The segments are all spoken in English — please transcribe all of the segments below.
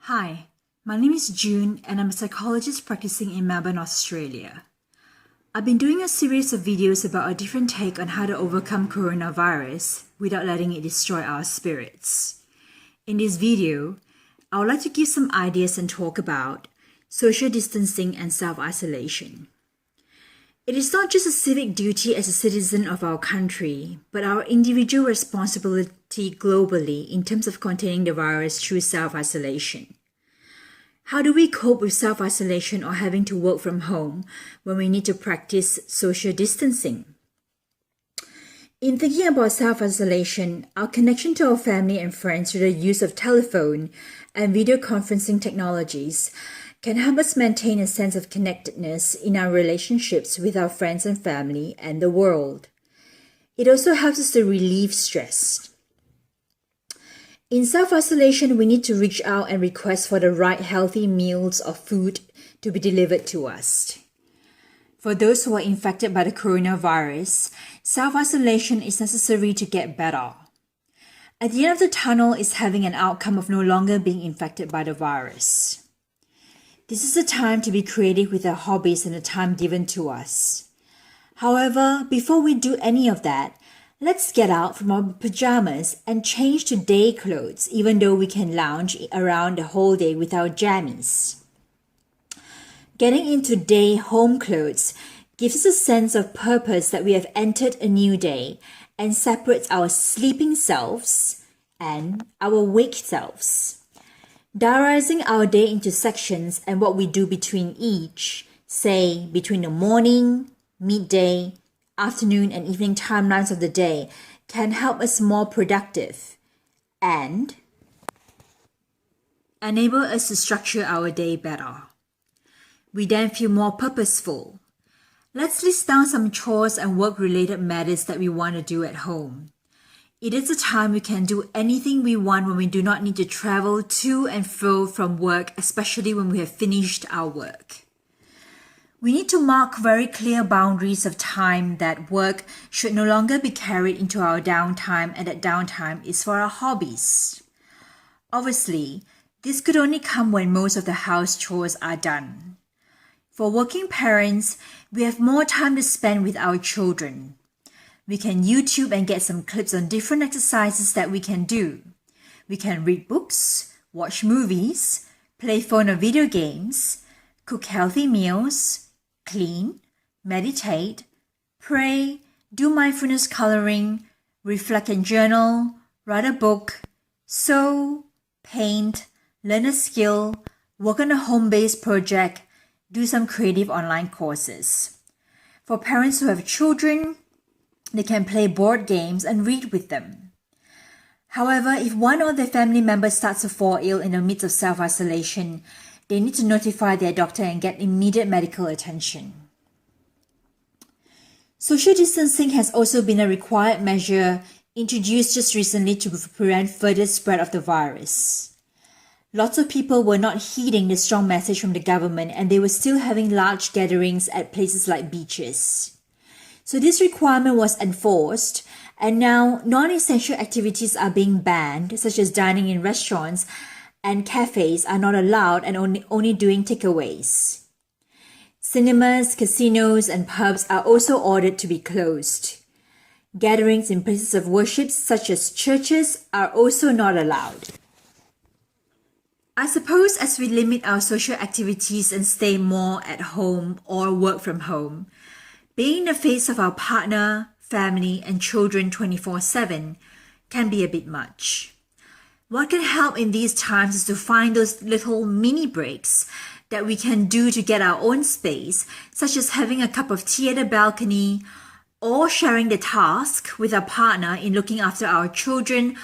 Hi, my name is June and I'm a psychologist practicing in Melbourne, Australia. I've been doing a series of videos about a different take on how to overcome coronavirus without letting it destroy our spirits. In this video, I would like to give some ideas and talk about social distancing and self-isolation. It is not just a civic duty as a citizen of our country, but our individual responsibility globally in terms of containing the virus through self-isolation. How do we cope with self-isolation or having to work from home when we need to practice social distancing? In thinking about self-isolation, our connection to our family and friends through the use of telephone and video conferencing technologies can help us maintain a sense of connectedness in our relationships with our friends and family and the world. It also helps us to relieve stress. In self-isolation, we need to reach out and request for the right healthy meals or food to be delivered to us. For those who are infected by the coronavirus, self-isolation is necessary to get better. At the end of the tunnel is having an outcome of no longer being infected by the virus. This is a time to be creative with our hobbies and the time given to us. However, before we do any of that, let's get out from our pajamas and change to day clothes, even though we can lounge around the whole day with our jammies. Getting into day home clothes gives us a sense of purpose that we have entered a new day and separates our sleeping selves and our awake selves. Diarizing our day into sections and what we do between each, say between the morning, midday, afternoon and evening timelines of the day, can help us more productive and enable us to structure our day better. We then feel more purposeful. Let's list down some chores and work-related matters that we want to do at home. It is a time we can do anything we want when we do not need to travel to and fro from work, especially when we have finished our work. We need to mark very clear boundaries of time that work should no longer be carried into our downtime and that downtime is for our hobbies. Obviously, this could only come when most of the house chores are done. For working parents, we have more time to spend with our children. We can YouTube and get some clips on different exercises that we can do. We can read books, watch movies, play phone or video games, cook healthy meals, clean, meditate, pray, do mindfulness coloring, reflect and journal, write a book, sew, paint, learn a skill, work on a home-based project, do some creative online courses. For parents who have children, they can play board games and read with them. However, if one of their family members starts to fall ill in the midst of self-isolation, they need to notify their doctor and get immediate medical attention. Social distancing has also been a required measure introduced just recently to prevent further spread of the virus. Lots of people were not heeding the strong message from the government and they were still having large gatherings at places like beaches. So this requirement was enforced, and now non-essential activities are being banned, such as dining in restaurants and cafes are not allowed and only doing takeaways. Cinemas, casinos, and pubs are also ordered to be closed. Gatherings in places of worship, such as churches, are also not allowed. I suppose as we limit our social activities and stay more at home or work from home, being the face of our partner, family, and children 24/7 can be a bit much. What can help in these times is to find those little mini breaks that we can do to get our own space, such as having a cup of tea at the balcony or sharing the task with our partner in looking after our children.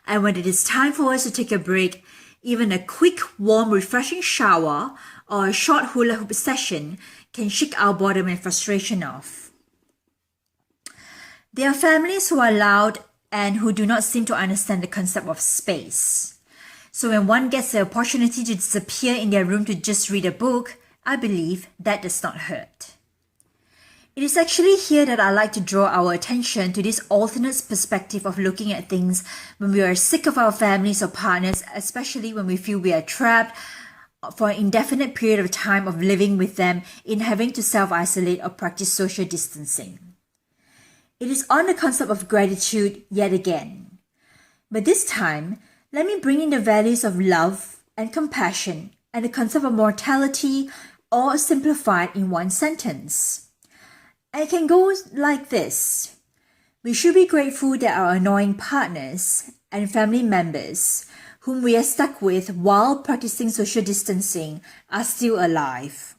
And when it is time for us to take a break, even a quick, warm, refreshing shower or a short hula hoop session can shake our boredom and frustration off. There are families who are loud and who do not seem to understand the concept of space. So when one gets the opportunity to disappear in their room to just read a book, I believe that does not hurt. It is actually here that I like to draw our attention to this alternate perspective of looking at things when we are sick of our families or partners, especially when we feel we are trapped for an indefinite period of time of living with them in having to self-isolate or practice social distancing. It is on the concept of gratitude yet again. But this time, let me bring in the values of love and compassion and the concept of mortality, all simplified in one sentence. And it can go like this. We should be grateful that our annoying partners and family members whom we are stuck with while practicing social distancing are still alive.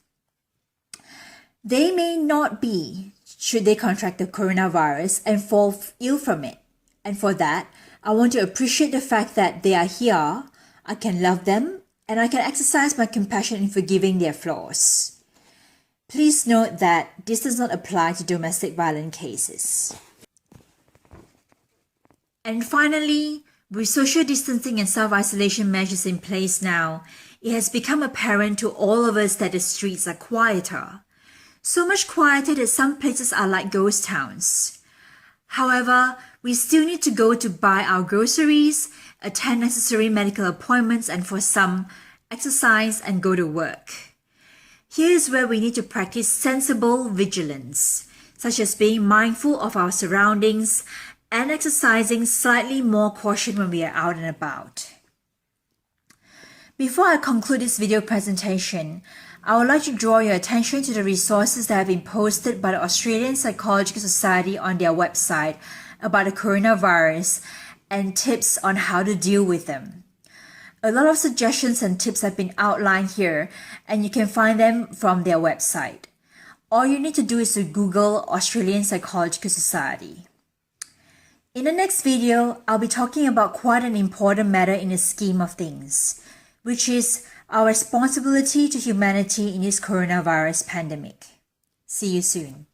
They may not be, should they contract the coronavirus and fall ill from it. And for that, I want to appreciate the fact that they are here, I can love them, and I can exercise my compassion in forgiving their flaws. Please note that this does not apply to domestic violence cases. And finally, with social distancing and self-isolation measures in place now, it has become apparent to all of us that the streets are quieter. So much quieter that some places are like ghost towns. However, we still need to go to buy our groceries, attend necessary medical appointments, and for some, exercise and go to work. Here is where we need to practice sensible vigilance, such as being mindful of our surroundings and exercising slightly more caution when we are out and about. Before I conclude this video presentation, I would like to draw your attention to the resources that have been posted by the Australian Psychological Society on their website about the coronavirus and tips on how to deal with them. A lot of suggestions and tips have been outlined here, and you can find them from their website. All you need to do is to Google Australian Psychological Society. In the next video, I'll be talking about quite an important matter in the scheme of things, which is our responsibility to humanity in this coronavirus pandemic. See you soon.